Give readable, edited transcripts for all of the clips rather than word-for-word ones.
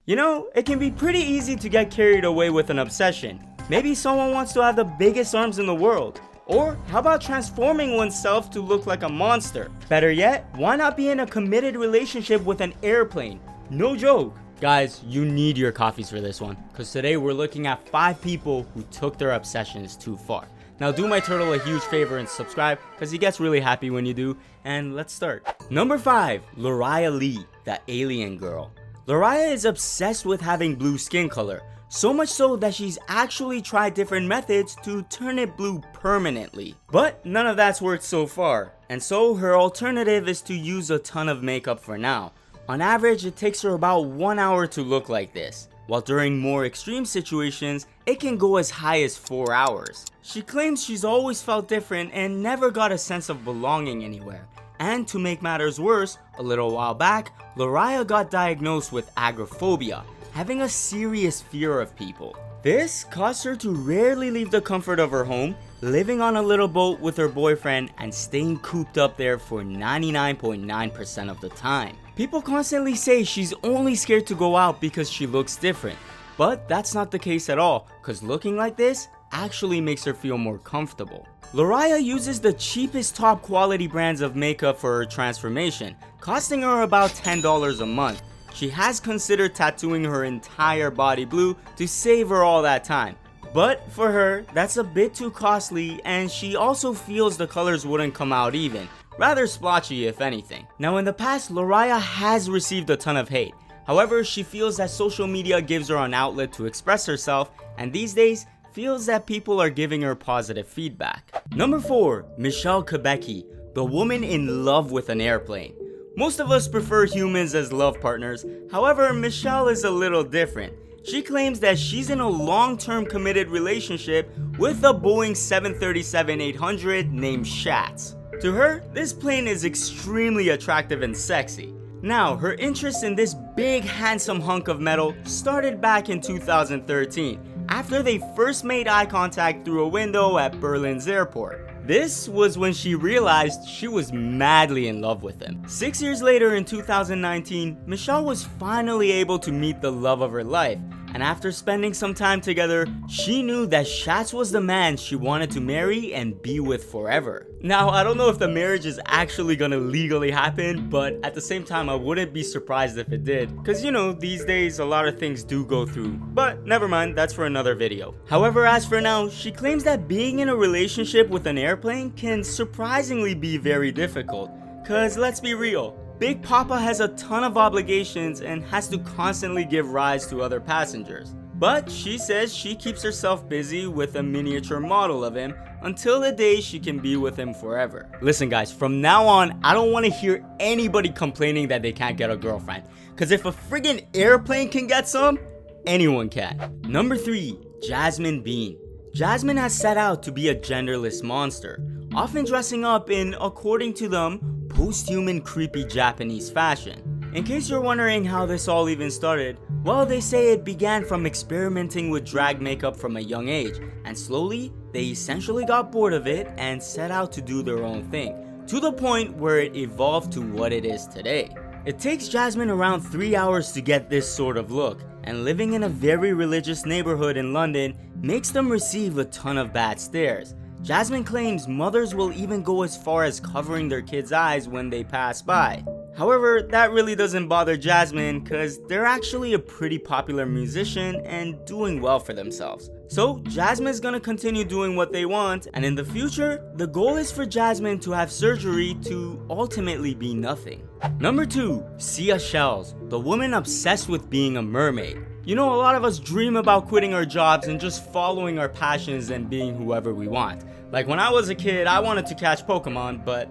You know, it can be pretty easy to get carried away with an obsession. Maybe someone wants to have the biggest arms in the world. Or how about transforming oneself to look like a monster? Better yet, why not be in a committed relationship with an airplane? No joke. Guys, you need your coffees for this one, because today we're looking at 5 people who took their obsessions too far. Now do my turtle a huge favor and subscribe, because he gets really happy when you do, and let's start. Number 5, Lariah Lee, the alien girl. Lariah is obsessed with having blue skin color, so much so that she's actually tried different methods to turn it blue permanently. But none of that's worked so far, and so her alternative is to use a ton of makeup for now. On average, it takes her about 1 hour to look like this, while during more extreme situations, it can go as high as 4 hours. She claims she's always felt different and never got a sense of belonging anywhere. And to make matters worse, a little while back, Lariah got diagnosed with agoraphobia, having a serious fear of people. This caused her to rarely leave the comfort of her home, living on a little boat with her boyfriend and staying cooped up there for 99.9% of the time. People constantly say she's only scared to go out because she looks different, but that's not the case at all, because looking like this actually makes her feel more comfortable. Lariah uses the cheapest top quality brands of makeup for her transformation, costing her about $10 a month. She has considered tattooing her entire body blue to save her all that time. But for her, that's a bit too costly, and she also feels the colors wouldn't come out even, rather splotchy if anything. Now in the past, Lariah has received a ton of hate. However, she feels that social media gives her an outlet to express herself, and these days, feels that people are giving her positive feedback. Number 4, Michelle Quebecki, the woman in love with an airplane. Most of us prefer humans as love partners, however, Michelle is a little different. She claims that she's in a long-term committed relationship with a Boeing 737-800 named Schatz. To her, this plane is extremely attractive and sexy. Now, her interest in this big handsome hunk of metal started back in 2013, after they first made eye contact through a window at Berlin's airport. This was when she realized she was madly in love with him. 6 years later in 2019, Michelle was finally able to meet the love of her life, and after spending some time together, she knew that Schatz was the man she wanted to marry and be with forever. Now, I don't know if the marriage is actually gonna legally happen, but at the same time, I wouldn't be surprised if it did, cause you know, these days a lot of things do go through, but never mind, that's for another video. However, as for now, she claims that being in a relationship with an airplane can surprisingly be very difficult, cause let's be real, Big Papa has a ton of obligations and has to constantly give rides to other passengers. But she says she keeps herself busy with a miniature model of him until the day she can be with him forever. Listen guys, from now on, I don't want to hear anybody complaining that they can't get a girlfriend. Cause if a friggin' airplane can get some, anyone can. Number 3, Jasmine Bean. Jasmine has set out to be a genderless monster, often dressing up in, according to them, post-human creepy Japanese fashion. In case you're wondering how this all even started, well, they say it began from experimenting with drag makeup from a young age, and slowly, they essentially got bored of it and set out to do their own thing, to the point where it evolved to what it is today. It takes Jasmine around 3 hours to get this sort of look, and living in a very religious neighborhood in London makes them receive a ton of bad stares. Jasmine claims mothers will even go as far as covering their kids' eyes when they pass by. However, that really doesn't bother Jasmine cause they're actually a pretty popular musician and doing well for themselves. So Jasmine's gonna continue doing what they want, and in the future, the goal is for Jasmine to have surgery to ultimately be nothing. Number 2, Sia Shells, the woman obsessed with being a mermaid. You know, a lot of us dream about quitting our jobs and just following our passions and being whoever we want. Like when I was a kid, I wanted to catch Pokemon, but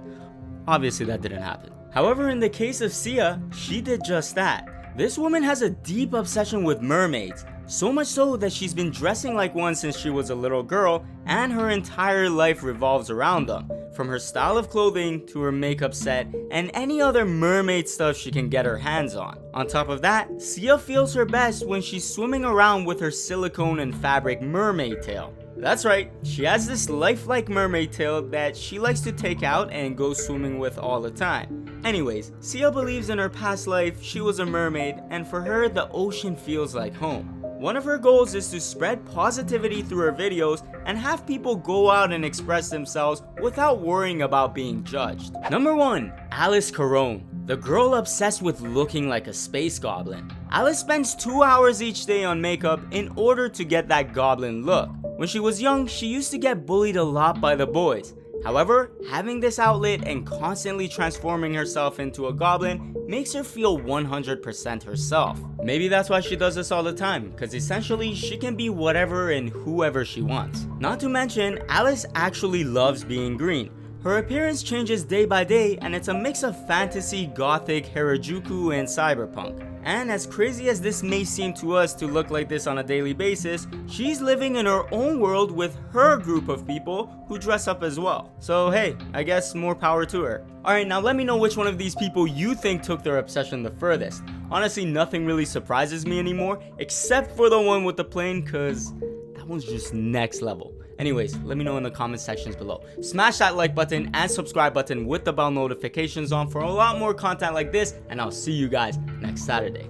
obviously that didn't happen. However, in the case of Sia, she did just that. This woman has a deep obsession with mermaids, so much so that she's been dressing like one since she was a little girl, and her entire life revolves around them, from her style of clothing to her makeup set and any other mermaid stuff she can get her hands on. On top of that, Sia feels her best when she's swimming around with her silicone and fabric mermaid tail. That's right, she has this lifelike mermaid tail that she likes to take out and go swimming with all the time. Anyways, Sia believes in her past life she was a mermaid, and for her the ocean feels like home. One of her goals is to spread positivity through her videos and have people go out and express themselves without worrying about being judged. Number 1. Alice Caron, the girl obsessed with looking like a space goblin. Alice spends 2 hours each day on makeup in order to get that goblin look. When she was young, she used to get bullied a lot by the boys. However, having this outlet and constantly transforming herself into a goblin makes her feel 100% herself. Maybe that's why she does this all the time, because essentially she can be whatever and whoever she wants. Not to mention, Alice actually loves being green. Her appearance changes day by day, and it's a mix of fantasy, gothic, Harajuku, and cyberpunk. And as crazy as this may seem to us to look like this on a daily basis, she's living in her own world with her group of people who dress up as well. So hey, I guess more power to her. Alright, now let me know which one of these people you think took their obsession the furthest. Honestly, nothing really surprises me anymore, except for the one with the plane, cause that one's just next level. Anyways, let me know in the comment sections below. Smash that like button and subscribe button with the bell notifications on for a lot more content like this, and I'll see you guys next Saturday.